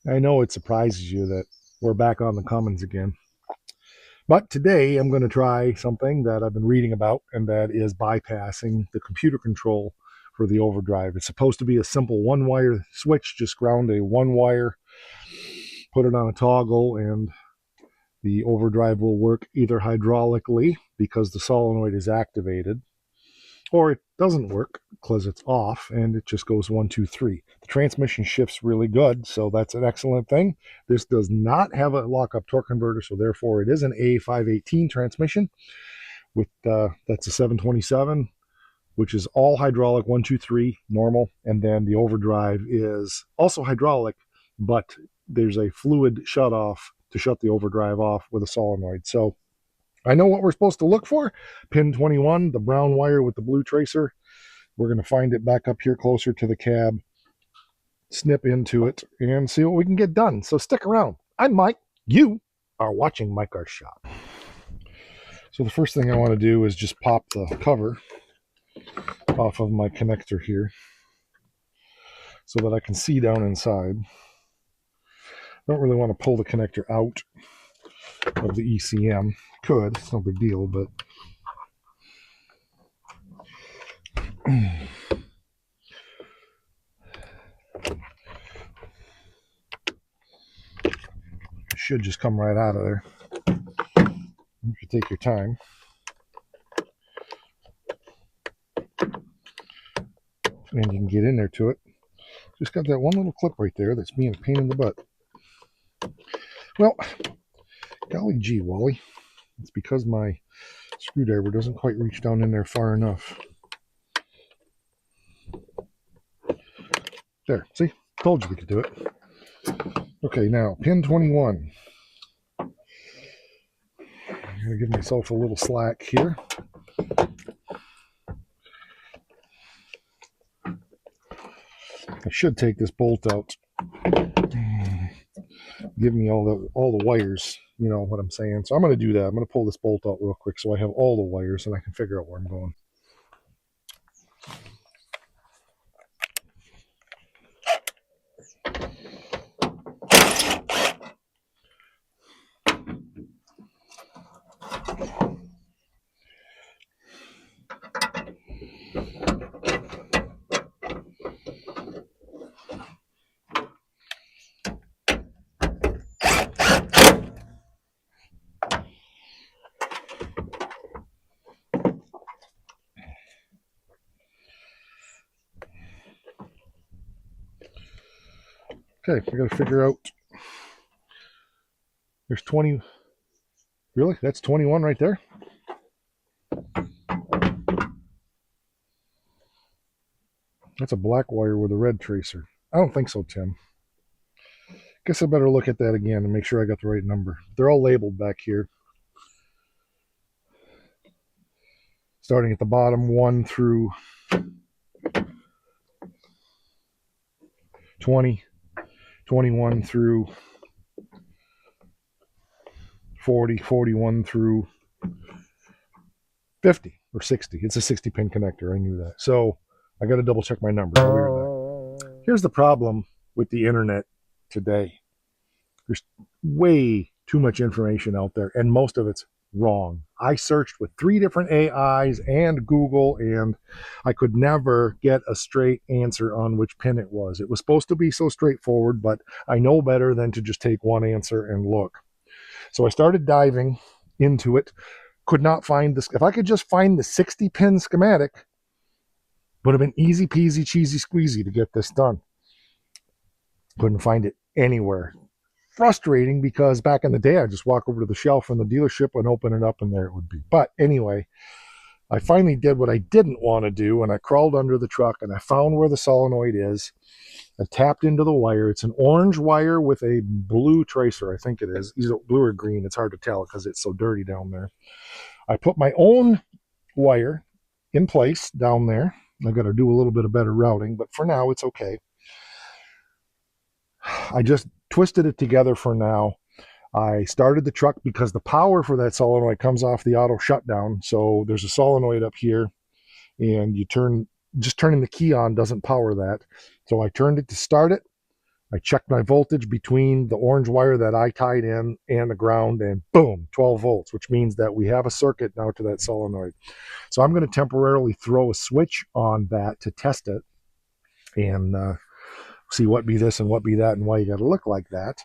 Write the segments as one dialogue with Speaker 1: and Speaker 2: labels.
Speaker 1: I know it surprises you that we're back on the Commons again. But today I'm going to try something that I've been reading about, and that is bypassing the computer control for the overdrive. It's supposed to be a simple one-wire switch. Just ground a one wire, put it on a toggle, and the overdrive will work either hydraulically because the solenoid is activated, or it doesn't work because it's off and it just goes 1, 2, 3. The transmission shifts really good, so that's an excellent thing. This does not have a lockup torque converter, so therefore it is an A518 transmission with that's a 727, which is all hydraulic, 1, 2, 3 normal, and then the overdrive is also hydraulic, but there's a fluid shut off to shut the overdrive off with a solenoid. So I know what we're supposed to look for. Pin 21, the brown wire with the blue tracer. We're going to find it back up here closer to the cab, snip into it, and see what we can get done. So stick around. I'm Mike. You are watching Mike Our Shop. So the first thing I want to do is just pop the cover off of my connector here so that I can see down inside. I don't really want to pull the connector out of the ECM. Could, it's no big deal, but it should just come right out of there. You should take your time. And you can get in there to it. Just got that one little clip right there that's being a pain in the butt. Well, golly gee, Wally. It's because my screwdriver doesn't quite reach down in there far enough. There, see? Told you we could do it. Okay, now, pin 21. I'm going to give myself a little slack here. I should take this bolt out. Give me all the wires, you know what I'm saying. So I'm going to do that. I'm going to pull this bolt out real quick so I have all the wires and I can figure out where I'm going. Okay, I got to figure out. There's 20. Really? That's 21 right there? That's a black wire with a red tracer. I don't think so, Tim. Guess I better look at that again and make sure I got the right number. They're all labeled back here. Starting at the bottom, 1 through 20, 21 through 40, 41 through 50 or 60. It's a 60 pin connector. I knew that. So I got to double check my numbers. Here's the problem with the internet today. There's way too much information out there, and most of it's wrong. I searched with 3 different AIs and Google, and I could never get a straight answer on which pin it was. It was supposed to be so straightforward, but I know better than to just take one answer and look. So I started diving into it. Could not find this. If I could just find the 60 pin schematic, would have been easy peasy, cheesy squeezy to get this done. Couldn't find it anywhere. Frustrating, because back in the day, I'd just walk over to the shelf in the dealership and open it up, and there it would be. But anyway, I finally did what I didn't want to do, and I crawled under the truck, and I found where the solenoid is. I tapped into the wire. It's an orange wire with a blue tracer, I think it is. Either blue or green. It's hard to tell because it's so dirty down there. I put my own wire in place down there. I've got to do a little bit of better routing, but for now, it's okay. I just twisted it together for now. I started the truck because the power for that solenoid comes off the auto shutdown. So there's a solenoid up here, and just turning the key on doesn't power that. So I turned it to start it. I checked my voltage between the orange wire that I tied in and the ground, and boom, 12 volts, which means that we have a circuit now to that solenoid. So I'm going to temporarily throw a switch on that to test it and see what be this and what be that and why you got to look like that.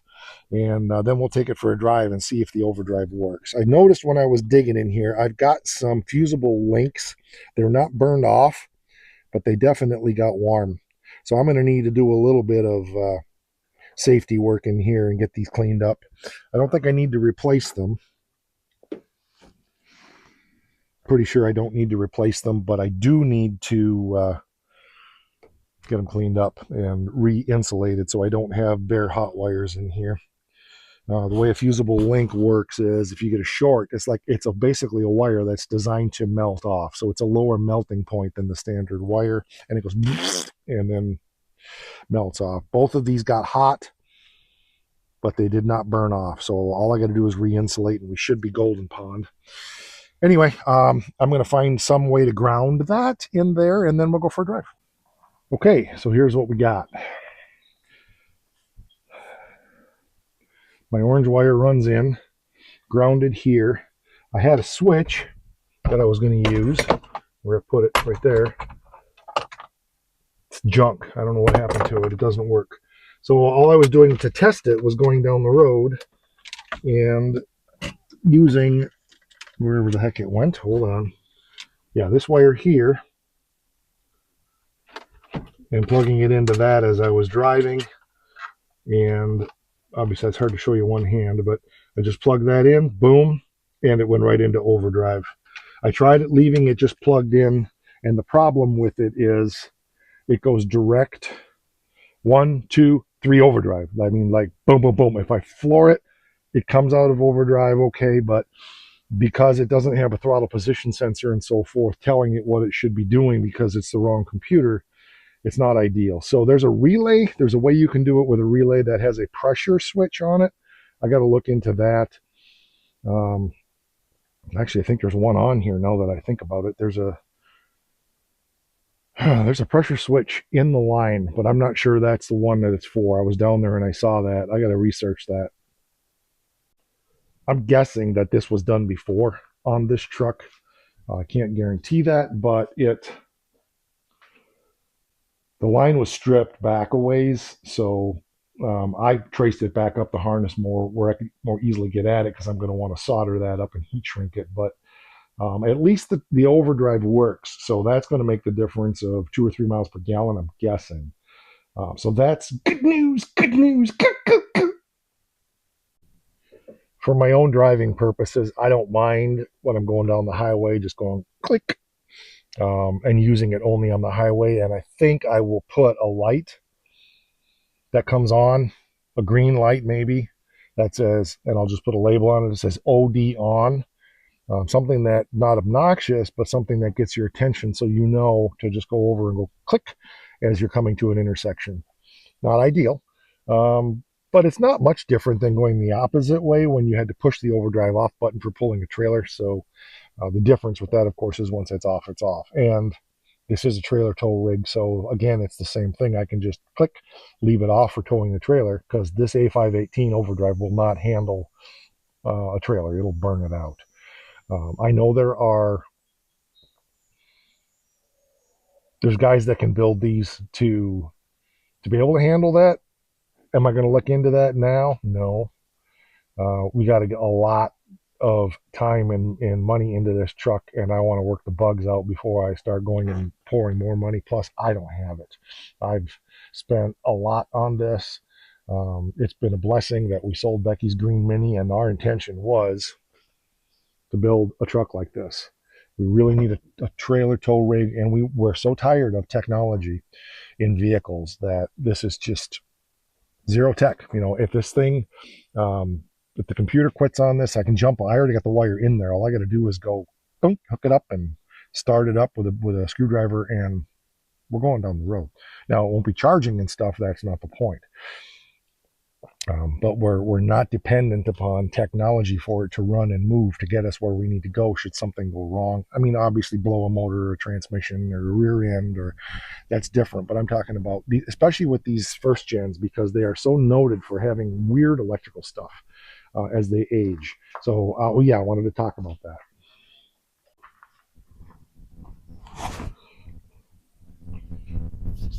Speaker 1: And then we'll take it for a drive and see if the overdrive works. I noticed when I was digging in here, I've got some fusible links. They're not burned off, but they definitely got warm. So I'm going to need to do a little bit of safety work in here and get these cleaned up. I don't think I need to replace them. Pretty sure I don't need to replace them, but I do need to get them cleaned up and re-insulated so I don't have bare hot wires in here. The way a fusible link works is if you get a short, it's basically a wire that's designed to melt off. So it's a lower melting point than the standard wire, and it goes and then melts off. Both of these got hot, but they did not burn off. So all I got to do is re-insulate, and we should be golden pond. Anyway, I'm going to find some way to ground that in there, and then we'll go for a drive. Okay, so here's what we got. My orange wire runs in, grounded here. I had a switch that I was going to use. Where I put it right there. It's junk. I don't know what happened to it. It doesn't work. So all I was doing to test it was going down the road and using wherever the heck it went. Hold on. Yeah, this wire here, and plugging it into that as I was driving. And obviously that's hard to show you one hand, but I just plugged that in, boom, and it went right into overdrive. I tried it leaving it just plugged in, and the problem with it is it goes direct 1, 2, 3 overdrive. I mean, like boom, boom, boom. If I floor it, it comes out of overdrive okay, but because it doesn't have a throttle position sensor and so forth telling it what it should be doing because it's the wrong computer, it's not ideal. So there's a relay. There's a way you can do it with a relay that has a pressure switch on it. I got to look into that. Actually, I think there's one on here now that I think about it. There's a pressure switch in the line, but I'm not sure that's the one that it's for. I was down there and I saw that. I got to research that. I'm guessing that this was done before on this truck. I can't guarantee that, but the line was stripped back a ways, so I traced it back up the harness more where I could more easily get at it because I'm going to want to solder that up and heat shrink it. But at least the overdrive works, so that's going to make the difference of 2 or 3 miles per gallon, I'm guessing. So that's good news, good news. For my own driving purposes, I don't mind when I'm going down the highway, just going click and using it only on the highway. And I think I will put a light that comes on, a green light maybe, that says, and I'll just put a label on it that says OD on. Something that not obnoxious, but something that gets your attention so you know to just go over and go click as you're coming to an intersection. Not ideal, but it's not much different than going the opposite way when you had to push the overdrive off button for pulling a trailer. So the difference with that, of course, is once it's off, it's off. And this is a trailer tow rig, so again, it's the same thing. I can just click, leave it off for towing the trailer because this A518 overdrive will not handle a trailer. It'll burn it out. I know there's guys that can build these to be able to handle that. Am I going to look into that now? No. We got to get a lot of time and money into this truck, and I want to work the bugs out before I start going and pouring more money. Plus, I don't have it. I've spent a lot on this. It's been a blessing that we sold Becky's Green Mini, and our intention was to build a truck like this. We really need a trailer tow rig, and we're so tired of technology in vehicles that this is just zero tech. If this thing, if the computer quits on this, I can jump. I already got the wire in there. All I got to do is go hook it up and start it up with a screwdriver, and we're going down the road. Now, it won't be charging and stuff. That's not the point. But we're not dependent upon technology for it to run and move to get us where we need to go should something go wrong. I mean, obviously blow a motor or a transmission or a rear end, or that's different, but I'm talking about especially with these first gens, because they are so noted for having weird electrical stuff as they age. So yeah, I wanted to talk about that.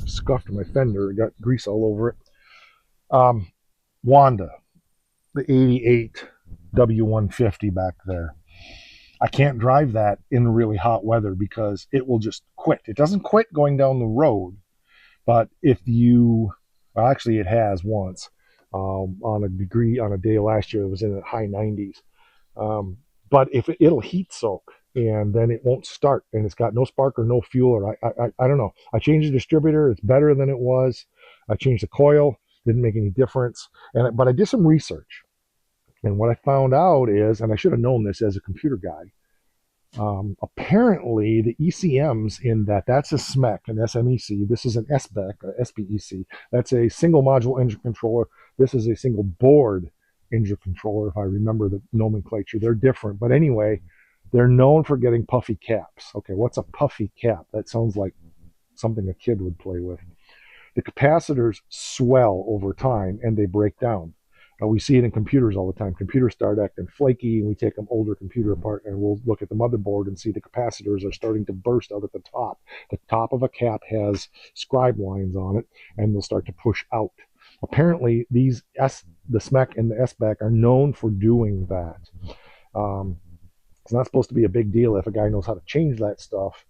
Speaker 1: Scuffed my fender, got grease all over it. Wanda, the 88 W150 back there. I can't drive that in really hot weather because it will just quit. It doesn't quit going down the road, but if you, well, actually, it has once on a day last year, it was in the high 90s. Um, but if it'll heat soak and then it won't start and it's got no spark or no fuel, or I don't know. I changed the distributor, it's better than it was. I changed the coil, didn't make any difference. But I did some research, and what I found out is, and I should have known this as a computer guy, apparently the ECMs in that's a SMEC, an SMEC. This is an SBEC, a SPEC. That's a single module engine controller. This is a single board engine controller, if I remember the nomenclature. They're different. But anyway, they're known for getting puffy caps. Okay, what's a puffy cap? That sounds like something a kid would play with. The capacitors swell over time and they break down. We see it in computers all the time. Computers start acting flaky, and we take an older computer apart and we'll look at the motherboard and see the capacitors are starting to burst out at the top. The top of a cap has scribe lines on it, and they'll start to push out. Apparently, the SMEC and the SBAC are known for doing that. It's not supposed to be a big deal if a guy knows how to change that stuff,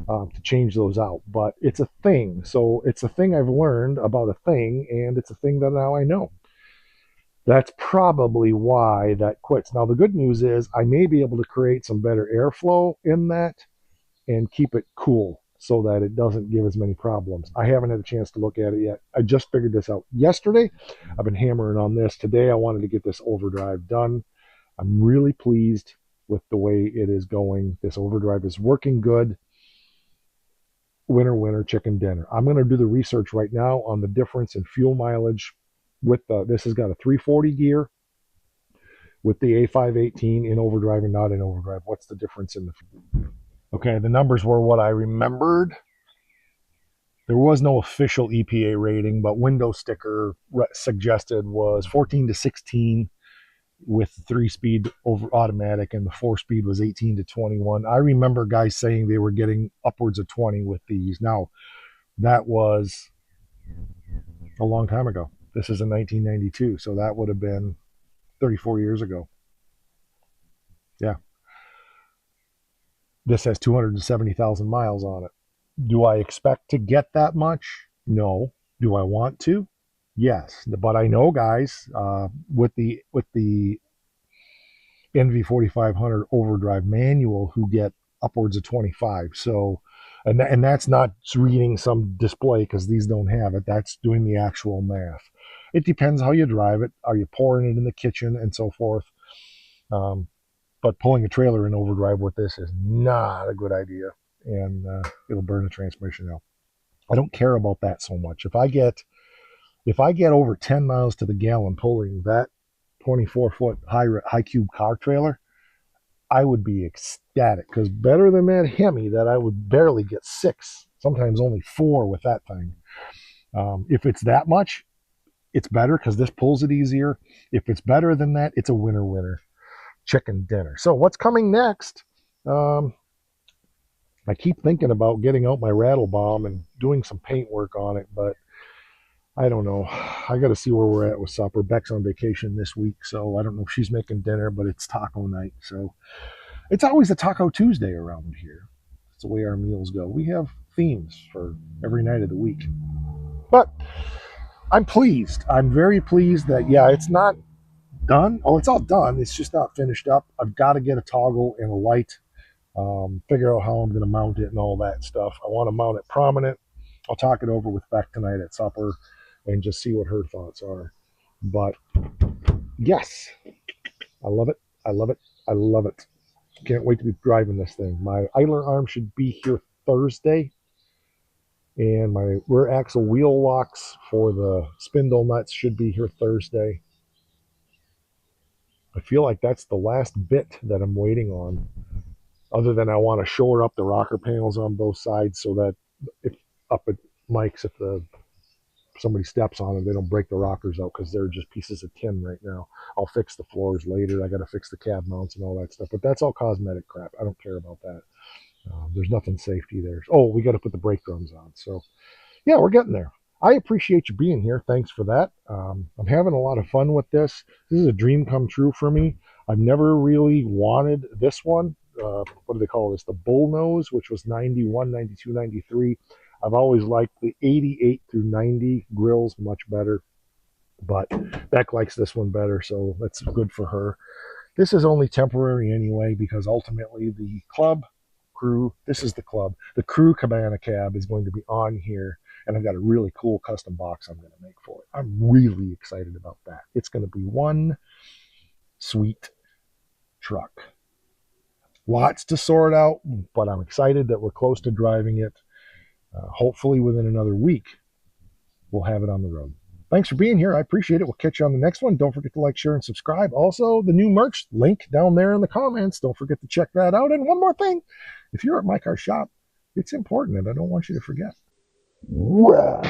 Speaker 1: to change those out, but it's a thing. So it's a thing I've learned about a thing, and it's a thing that now I know. That's probably why that quits. Now, the good news is I may be able to create some better airflow in that and keep it cool so that it doesn't give as many problems. I haven't had a chance to look at it yet. I just figured this out yesterday. I've been hammering on this. Today, I wanted to get this overdrive done. I'm really pleased with the way it is going. This overdrive is working good. Winner, winner, chicken dinner. I'm going to do the research right now on the difference in fuel mileage with this has got a 340 gear with the A518 in overdrive and not in overdrive. What's the difference in the fuel? Okay, the numbers were what I remembered. There was no official EPA rating, but window sticker suggested was 14 to 16 with the 3-speed over automatic, and the 4-speed was 18 to 21. I remember guys saying they were getting upwards of 20 with these. Now, that was a long time ago. This is in 1992, so that would have been 34 years ago. Yeah. This has 270,000 miles on it. Do I expect to get that much? No. Do I want to? Yes. But I know guys with the NV4500 overdrive manual who get upwards of 25. So, and that's not reading some display because these don't have it. That's doing the actual math. It depends how you drive it. Are you pouring it in the kitchen and so forth? But pulling a trailer in overdrive with this is not a good idea, and it'll burn the transmission out. I don't care about that so much. If I get over 10 miles to the gallon pulling that 24-foot high cube car trailer, I would be ecstatic, because better than that Hemi that I would barely get 6, sometimes only 4 with that thing. If it's that much, it's better because this pulls it easier. If it's better than that, it's a winner winner chicken dinner. So what's coming next? I keep thinking about getting out my rattle bomb and doing some paint work on it, but I don't know. I got to see where we're at with supper. Beck's on vacation this week, so I don't know if she's making dinner, but it's taco night. So it's always a Taco Tuesday around here. That's the way our meals go. We have themes for every night of the week. But I'm pleased. I'm very pleased that, yeah, it's not done. Oh, it's all done. It's just not finished up. I've got to get a toggle and a light, figure out how I'm going to mount it and all that stuff. I want to mount it prominent. I'll talk it over with Beck tonight at supper and just see what her thoughts are. But yes, I love it. I love it. I love it. Can't wait to be driving this thing. My idler arm should be here Thursday, and my rear axle wheel locks for the spindle nuts should be here Thursday. I feel like that's the last bit that I'm waiting on, other than I want to shore up the rocker panels on both sides so that if up at Mike's, if somebody steps on them, they don't break the rockers out because they're just pieces of tin right now. I'll fix the floors later. I got to fix the cab mounts and all that stuff, but that's all cosmetic crap. I don't care about that. There's nothing safety there. Oh, we got to put the brake drums on. So yeah, we're getting there. I appreciate you being here. Thanks for that. I'm having a lot of fun with this. This is a dream come true for me. I've never really wanted this one. What do they call this? The bull nose, which was 91, 92, 93. I've always liked the 88 through 90 grills much better, but Beck likes this one better, so that's good for her. This is only temporary anyway, because ultimately the club crew, this is the club, the crew cabana cab is going to be on here, and I've got a really cool custom box I'm going to make for it. I'm really excited about that. It's going to be one sweet truck. Lots to sort out, but I'm excited that we're close to driving it. Hopefully within another week, we'll have it on the road. Thanks for being here. I appreciate it. We'll catch you on the next one. Don't forget to like, share, and subscribe. Also, the new merch link down there in the comments. Don't forget to check that out. And one more thing, if you're at My Car Shop, it's important, and I don't want you to forget. Wow.